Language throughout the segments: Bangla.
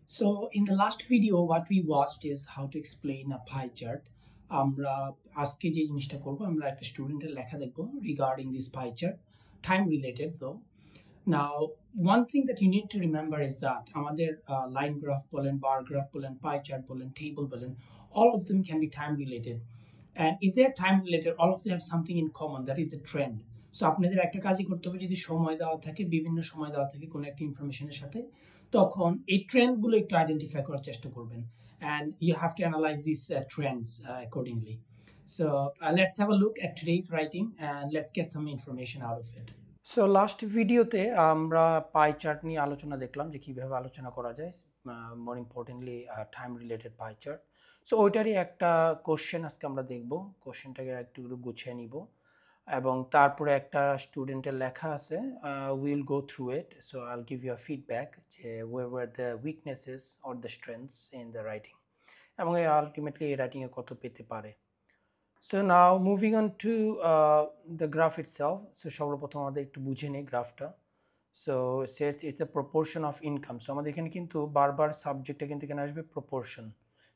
So in the last video, what we watched is how to explain a pie chart. আমরা আজকে যে জিনিসটা করব আমরা একটা স্টুডেন্টের লেখা দেখব regarding this pie chart, time related though. Now, one thing that you need to remember is that আমাদের line graph বলেন, bar graph বলেন, pie chart বলেন, table বলেন, all of them can be time related. And if they are time related, all of them have something in common, that is the trend. So আপনাদের একটা কাজই করতে হবে, যদি সময় দেওয়া থাকে, বিভিন্ন সময় দেওয়া থাকে কোনো একটা ইনফরমেশনের সাথে, তখন এই ট্রেন্ডগুলো একটু আইডেন্টিফাই করার চেষ্টা করবেন, and you have to analyze these trends accordingly. So let's have a look at today's writing and let's get some information out of it. So last ভিডিওতে আমরা পাই চার্ট নিয়ে আলোচনা দেখলাম যে কীভাবে আলোচনা করা যায়, more importantly time related pie chart. So ওইটারই একটা কোশ্চেন আজকে আমরা দেখব, কোশ্চেনটাকে একটু গুছিয়ে নিব এবং তারপরে একটা স্টুডেন্টের লেখা আছে, will go through it. So I'll give you a feedback যে where the weaknesses or the strengths in the writing, এবং আলটিমেটলি এই রাইটিংয়ে কত পেতে পারে। So now moving on to the graph itself. So সর্বপ্রথম আমাদের একটু বুঝে নেই গ্রাফটা। So it says it's the proportion of income. So আমাদের এখানে কিন্তু বারবার সাবজেক্টে কিন্তু এখানে আসবে proportion.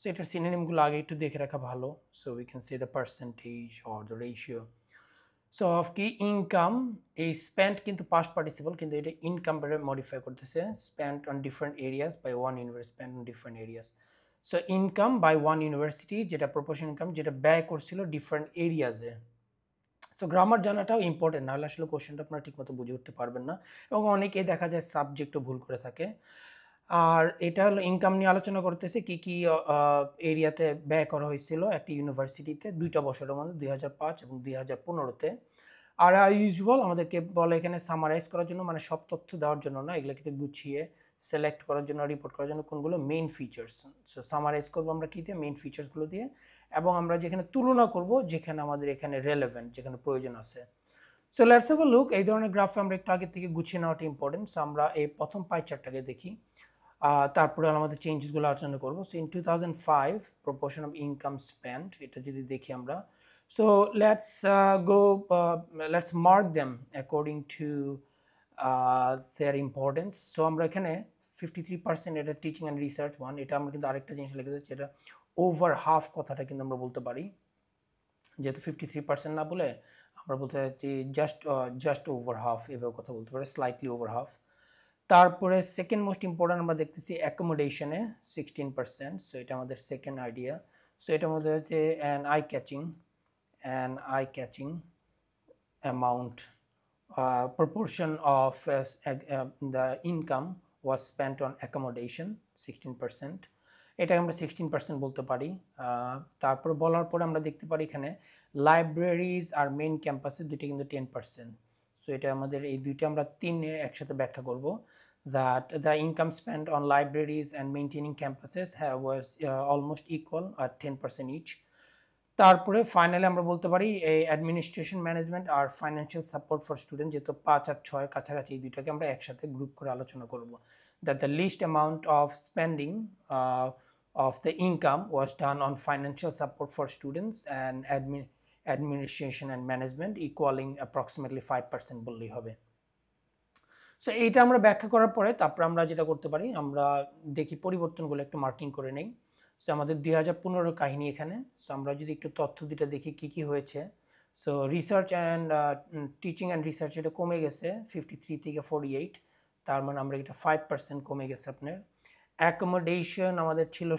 So এটার সিনোনিমগুলো আগে একটু দেখে রাখা ভালো। So we can say the percentage or the ratio. So of কি income এই spent কিন্তু past participle, কিন্তু এটা income বারে modify করতেছে, spent on different areas by one university, spent on different areas. So income by one university, যেটা প্রপোর্শন ইনকাম, যেটা ব্যয় করছিল ডিফারেন্ট এরিয়াজে। সো গ্রামার জানাটাও ইম্পর্টেন্ট, নাহলে আসলে কোশ্চেনটা আপনারা ঠিকমতো বুঝে উঠতে পারবেন না, এবং অনেকেই দেখা যায় সাবজেক্টও ভুল করে থাকে। আর এটা হলো ইনকাম নিয়ে আলোচনা করতেছে কি কি এরিয়াতে ব্যয় করা হয়েছিল একটি ইউনিভার্সিটিতে 2টা বছরের মধ্যে, 2005 এবং 2015-তে। আর ইউজুয়াল আমাদেরকে বলে এখানে সামারাইজ করার জন্য, মানে সব তথ্য দেওয়ার জন্য না, এগুলোকে গুছিয়ে সিলেক্ট করার জন্য, রিপোর্ট করার জন্য কোনগুলো মেইন ফিচার্স। সো সামারাইজ করবো আমরা কী দিয়ে, মেইন ফিচার্সগুলো দিয়ে, এবং আমরা যেখানে তুলনা করব যেখানে আমাদের এখানে রেলেভেন্ট, যেখানে প্রয়োজন আছে। So let's have a look. এই ধরনের গ্রাফে আমরা একটু আগে থেকে গুছিয়ে নেওয়াটা ইম্পর্টেন্ট। সো আমরা এই প্রথম পাই চার্টটাকে দেখি, তারপরে আমাদের চেঞ্জেসগুলো আলোচনা করবো। So in 2005 proportion of income spend, এটা যদি দেখি আমরা, so let's mark them according to their importance. So আমরা এখানে 53% এটা টিচিং অ্যান্ড রিসার্চ 1, এটা আমরা কিন্তু আরেকটা জিনিস লিখেছি, যেটা ওভার হাফ কথাটা কিন্তু আমরা বলতে পারি, যেহেতু 53% না বলে আমরা বলতে চাচ্ছি জাস্ট ওভার হাফ, এভাবে কথা বলতে পারি, স্লাইটলি ওভার হাফ। তারপরে সেকেন্ড মোস্ট ইম্পর্টেন্ট আমরা দেখতেছি অ্যাকোমোডেশনে 16%। সো এটা আমাদের সেকেন্ড আইডিয়া। সো এটার মধ্যে হচ্ছে an eye-catching amount, proportion of the income was spent on accommodation 16%, এটা আমরা 16% বলতে পারি। তারপর বলার পরে আমরা দেখতে পারি এখানে লাইব্রেরিজ আর মেইন ক্যাম্পাসে দুইটা কিন্তু 10%। সো এটা আমাদের এই দুইটা আমরা তিনে একসাথে ব্যাখ্যা করব, that the income spent on libraries and maintaining campuses was almost equal at 10% each. তারপরে ফাইনালি আমরা বলতে পারি এই অ্যাডমিনিস্ট্রেশন ম্যানেজমেন্ট আর ফাইন্যান্সিয়াল সাপোর্ট ফর স্টুডেন্ট, যেহেতু 5 আর 6 কাছাকাছি, এই দুইটাকে আমরা একসাথে গ্রুপ করে আলোচনা করব, that the least amount of spending of the income was done on financial support for students and administration and management equaling approximately 5% বললেই হবে। সো এইটা আমরা ব্যাখ্যা করার পরে তারপর আমরা যেটা করতে পারি, আমরা দেখি পরিবর্তনগুলো একটু মার্কিং করে নেই। সো আমাদের 2015 কাহিনী এখানে। সো আমরা যদি একটু তথ্য দুটা দেখি কী কী হয়েছে। So research and teaching and research এটা কমে গেছে 53 থেকে 48, তার মানে আমরা এটা 5% কমে গেছে আপনার। অ্যাকোমোডেশন আমাদের ছিল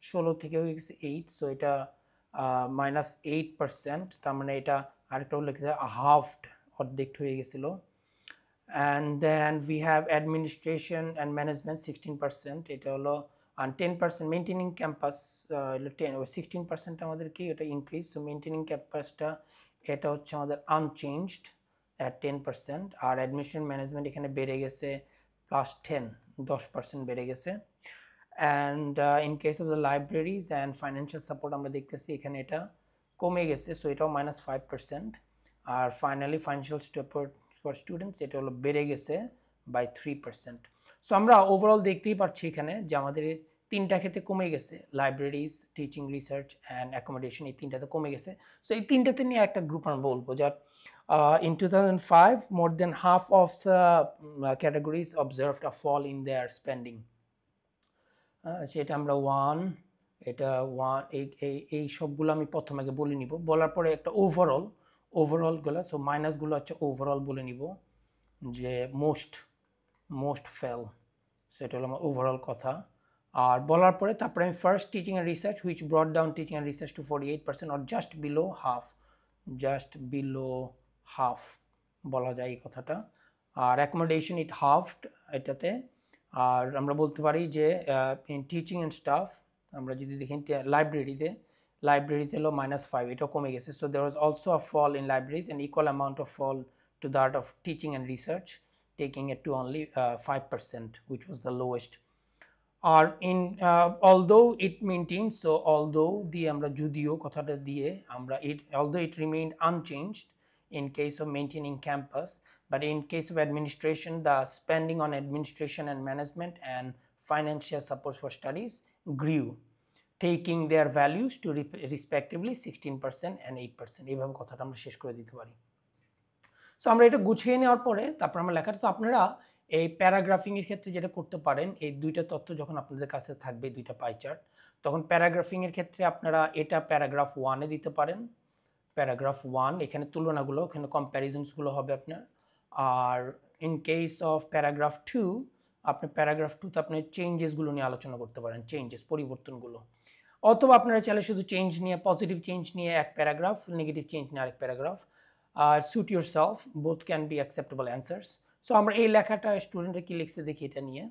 16 থেকে হয়ে গেছে 8, সো এটা -8%, তার মানে এটা আরেকটা হলো হাফড, অর্ধেক হয়ে গেছিলো। And then we have administration and management 16%, এটা হলো, and 10% maintaining campus 16% আমাদের কি এটা ইনক্রিজ। সো মেইনটেনিং ক্যাম্পাসটা এটা হচ্ছে আমাদের আনচেঞ্জড at 10%, আর অ্যাডমিনিস্ট্রেশন ম্যানেজমেন্ট এখানে বেড়ে গেছে +10% বেড়ে গেছে। And in case of the libraries and financial support আমরা দেখতেছি এখানে এটা কমে গেছে, সো এটাও -5%। আর finally financial support for students এটা হলো বেড়ে গেছে বাই 3%। সো আমরা ওভারঅল দেখতেই পাচ্ছি এখানে যে আমাদের তিনটা ক্ষেত্রে কমে গেছে, libraries, teaching, research and accommodation, এই তিনটাতে কমে গেছে। সো এই তিনটাতে নিয়ে একটা গ্রুপ আমরা বলবো, যার in 2005 more than half of the categories observed a fall in their spending. সেটা আমরা 1 এটা 1 এই সবগুলো আমি প্রথমে আগে বলে নিব, বলার পরে একটা ওভারঅলগুলো, সো মাইনাসগুলো হচ্ছে ওভারঅল বলে নিব যে মোস্ট ফেল, সেটা হলো আমার ওভারঅল কথা। আর বলার পরে তারপরে আমি first teaching and research which ব্রট down teaching and research two 48% or just below half বলা যায় এই কথাটা। আর অ্যাকোমোডেশন ইট হাফড এটাতে। আর আমরা বলতে পারি যে ইন টিচিং অ্যান্ড স্টাফ আমরা যদি দেখি লাইব্রেরিজ হলো -5, এটা কমে গেছে। So there was also a fall in libraries and equal amount of fall to that of teaching and research, taking it to only 5%, which was the lowest. Or in although it maintains, so although দিয়ে আমরা যদিও কথাটা দিয়ে আমরা although it remained unchanged in case of maintaining campus, but in case of administration, the spending on administration and management and financial support for studies grew, taking their values to respectively 16% and 8%. এইভাবে কথাটা আমরা শেষ করে দিতে পারি। সো আমরা এটা গুছিয়ে নেওয়ার পরে তারপর আমরা লেখাটা, তো আপনারা এই প্যারাগ্রাফিংয়ের ক্ষেত্রে যেটা করতে পারেন, এই দুইটা তথ্য যখন আপনাদের কাছে থাকবে, দুইটা পাই চার্ট, তখন প্যারাগ্রাফিংয়ের ক্ষেত্রে আপনারা এটা প্যারাগ্রাফ 1-এ দিতে পারেন। প্যারাগ্রাফ 1 এখানে তুলনাগুলো, এখানে কম্প্যারিজনসগুলো হবে আপনার। আর ইন কেস অফ প্যারাগ্রাফ 2, আপনি প্যারাগ্রাফ 2তে আপনি চেঞ্জেসগুলো নিয়ে আলোচনা করতে পারেন, পরিবর্তনগুলো। অথবা আপনারা চাইলে শুধু চেঞ্জ নিয়ে, পজিটিভ চেঞ্জ নিয়ে এক প্যারাগ্রাফ, নেগেটিভ চেঞ্জ নিয়ে আরেক paragraph. Suit yourself, both can be acceptable answers. So আমরা এই লেখাটা স্টুডেন্টরা কি লিখছে দেখি এটা নিয়ে।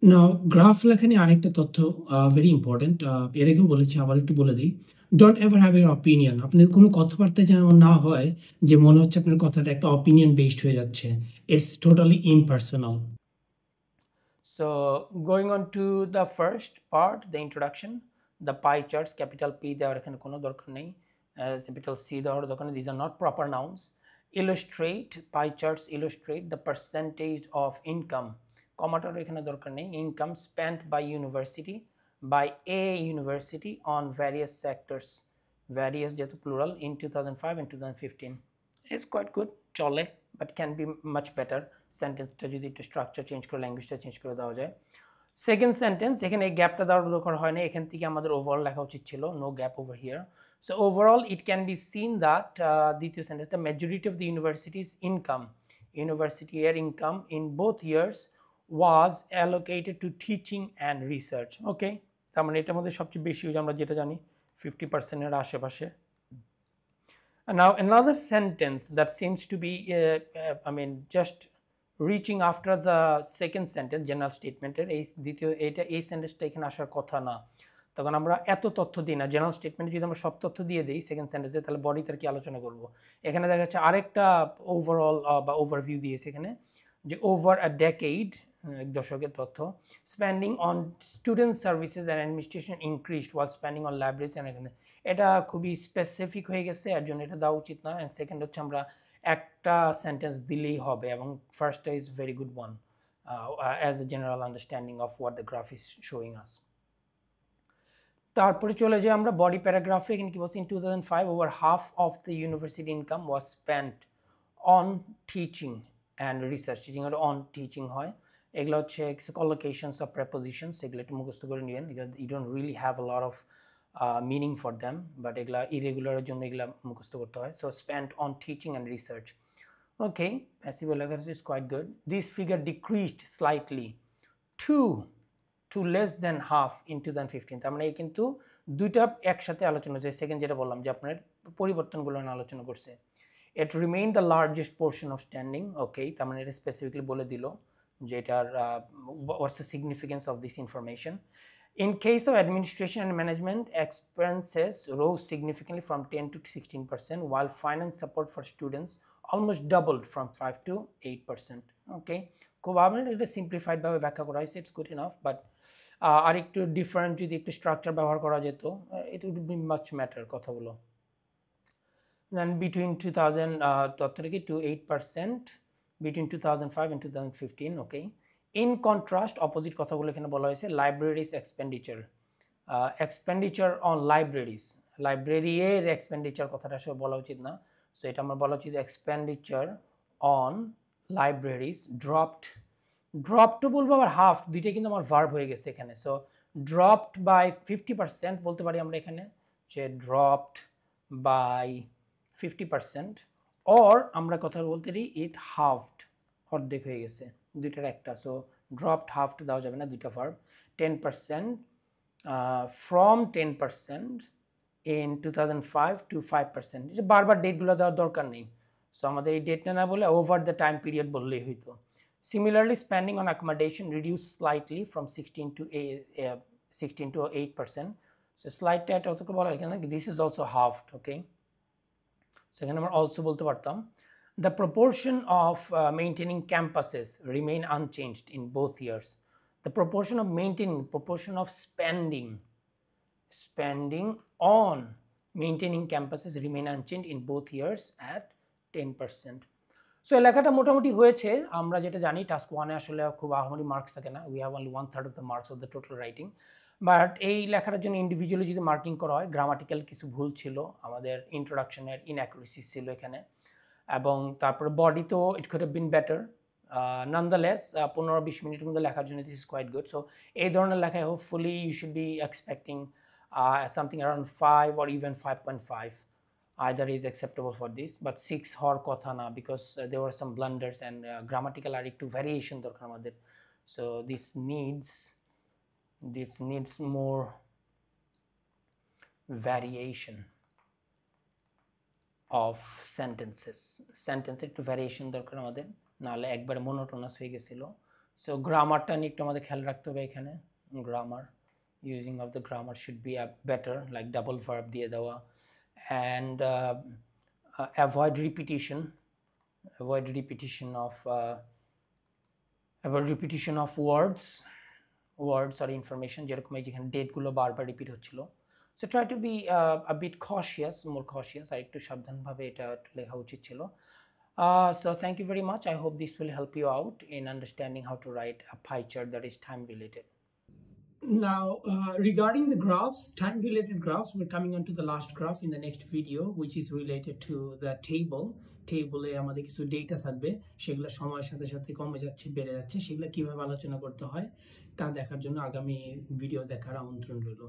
নাও গ্রাফ লেখা নিয়ে আরেকটা তথ্য ভেরি ইম্পর্টেন্ট, এর আগেও বলেছি, আবার একটু বলে দিই। ডোন্ট এভার হ্যাভ এর অপিনিয়ন। আপনাদের কোনো কথাবার্তা যেন না হয় যে মনে হচ্ছে আপনার কথাটা একটা অপিনিয়ন বেসড হয়ে যাচ্ছে। It's totally impersonal. So going on to the first part, the introduction, the pie charts, capital P দেওয়ার এখানে কোনো দরকার নেই, capital C দেওয়ার দরকার নেই, these are not proper nouns. Illustrate, pie charts illustrate the percentage of income, কমাটার এখানে দরকার নেই, income spent by a university on various sectors, various যেহেতু plural, in 2005 and 2015 is quite good, চলে, but can be much better. সেন্টেন্সটা যদি একটু স্ট্রাকচার চেঞ্জ করে, ল্যাঙ্গুয়েজটা চেঞ্জ করে দেওয়া যায়। সেকেন্ড সেন্টেন্স, এখানে এই গ্যাপটা দেওয়ার দরকার হয় না, এখান থেকে আমাদের ওভারঅল লেখা উচিত ছিল, no gap over here. So overall it can be seen that, দ্বিতীয় sentence, the majority of the universities income, university এর income in both years was allocated to teaching and research. Okay, তার মানে এটার মধ্যে সবচেয়ে বেশি আমরা যেটা জানি 50%-এর আশেপাশে। Now another sentence that seems to be just reaching after the second sentence, general statement এর এই দ্বিতীয় এই সেন্টেন্সটা এখানে আসার কথা না, তখন আমরা এত তথ্য দিই না। জেনারেল স্টেটমেন্টে যদি আমরা সব তথ্য দিয়ে দিই সেকেন্ড সেন্টেন্সে, তাহলে বডিতে কি আলোচনা করব। এখানে দেখা যাচ্ছে আরেকটা ওভারঅল বা ওভারভিউ দিয়েছে এখানে, যে ওভার আ ডেকেড, এক দশকের তথ্য, spending on student services and administration increased wall spending on libraries and, এখানে এটা খুবই স্পেসিফিক হয়ে গেছে, এর জন্য এটা দেওয়া উচিত না। অ্যান্ড সেকেন্ড হচ্ছে আমরা একটা সেন্টেন্স দিলেই হবে, এবং ফার্স্টটা is very good one as a general understanding of what the graph is showing us. তারপরে চলে যাই আমরা বডি প্যারাগ্রাফে। এখানে কি বলছি, in 2005 over half of the university income was spent on teaching and research. Teaching আর অন টিচিং হয়, এগুলো হচ্ছে কলোকেশনস অফ প্রেপোজিশনস, এগুলো একটু মুখস্থ করে নেবেন। You don't really have a lot of meaning for them, but এগুলা ইরেগুলারের জন্য এগুলা মুখস্থ করতে হয়। So spent on teaching and research. Okay, passive language is quite good. This figure decreased slightly to less than half in 2015. তার মানে কিন্তু দুইটা একসাথে আলোচনা হচ্ছে। সেকেন্ড যেটা বললাম যে আপনার পরিবর্তনগুলো নিয়ে আলোচনা করছে। It remained the largest portion of standing. Okay, তার মানে এটা স্পেসিফিকলি বলে দিল যে এটার what's the significance of this information. In case of administration and management, expenses rose significantly from 10 to 16%, while finance support for students almost doubled from 5 to 8%. Okay, খুব এটা সিম্পলিফাইড ভাবে ব্যাখ্যা করা হয়েছে, ইটস গুড ইনাফ, বাট আর একটু ডিফারেন্ট যদি একটু স্ট্রাকচার ব্যবহার করা যেত, it would be much matter কথাগুলো। Then between 2000 to 8% between 2005 and 2015. Okay, in contrast, opposite কথাগুলো এখানে বলা হয়েছে, libraries expenditure on library এর expenditure কথাটা আসলে বলা উচিত না, সো এটা আমরা বলা উচিত expenditure on libraries dropped dropped বলবো আবার হাফ, দুইটাই কিন্তু আমার ভার্ব হয়ে গেছে এখানে। সো ড্রপড বাই 50% বলতে পারি আমরা এখানে, যে ড্রপড বাই 50%, অর আমরা কথা বলতে পারি ইট হাফড, অর্ধেক হয়ে গেছে, দুইটার একটা। সো ড্রপড হাফড দেওয়া যাবে না, দুইটা ভার্ব। 10% ফ্রম 10% ইন 2005 to 5%, যে বারবার ডেটগুলো দেওয়ার দরকার নেই। সো আমাদের এই ডেটটা না বলে ওভার দ্য টাইম পিরিয়ড বললেই হইতো। Similarly, spending on accommodation reduced slightly from 16 to 8%. So slightly at অতটুকু বলা হয় কেন, this is also halved, okay? So এখানে আমরা also বলতে পারতাম the proportion of maintaining campuses remain unchanged in both years. The proportion of maintaining, proportion of spending on maintaining campuses remain unchanged in both years at 10%. So এই লেখাটা মোটামুটি হয়েছে। আমরা যেটা জানি টাস্ক 1-এ আসলে খুব আহামরি মার্কস থাকে না, we have only 1/3 of the marks of the total writing. But এই লেখাটার জন্য ইন্ডিভিজুয়ালি যদি মার্কিং করা হয়, গ্রামাটিক্যাল কিছু ভুল ছিল, আমাদের ইন্ট্রোডাকশনের ইনঅ্যাকুরেসি ছিল এখানে, এবং তারপরে বডি তো it could have been better. Nonetheless 15-20 মিনিটের মধ্যে লেখার জন্য this is quite good. So এই ধরনের লেখায় hopefully you should be expecting something around 5 or even 5.5. Either is acceptable for this, but 6 হওয়ার কথা না, because there were some blunders and grammatical আর একটু ভ্যারিয়েশন দরকার আমাদের। So this needs more variation of sentences একটু ভ্যারিয়েশন দরকার আমাদের, নাহলে একবারে মোনোটোনাস হয়ে গেছিল। সো গ্রামারটা নিয়ে একটু আমাদের খেয়াল রাখতে হবে এখানে। Grammar, using of the grammar should be better, like double verb দিয়ে দেওয়া, and avoid repetition of words or information, যেরকম এই যেখানে ডেটগুলো বারবার রিপিট হচ্ছিল। So try to be a bit more cautious, আর একটু সাবধানভাবে এটা লেখা উচিত ছিল। So thank you very much. I hope this will help you out in understanding how to write a pie chart that is time related. Now, regarding the graphs, time-related graphs, we're coming on to the last graph in the next video, which is related to the table. টেবলে আমাদের কিছু ডেটা থাকবে, সেগুলো সময়ের সাথে সাথে কমে যাচ্ছে, বেড়ে যাচ্ছে, সেগুলো কিভাবে আলোচনা করতে হয় তা দেখার জন্য আগামী ভিডিও দেখার আমন্ত্রণ রইল।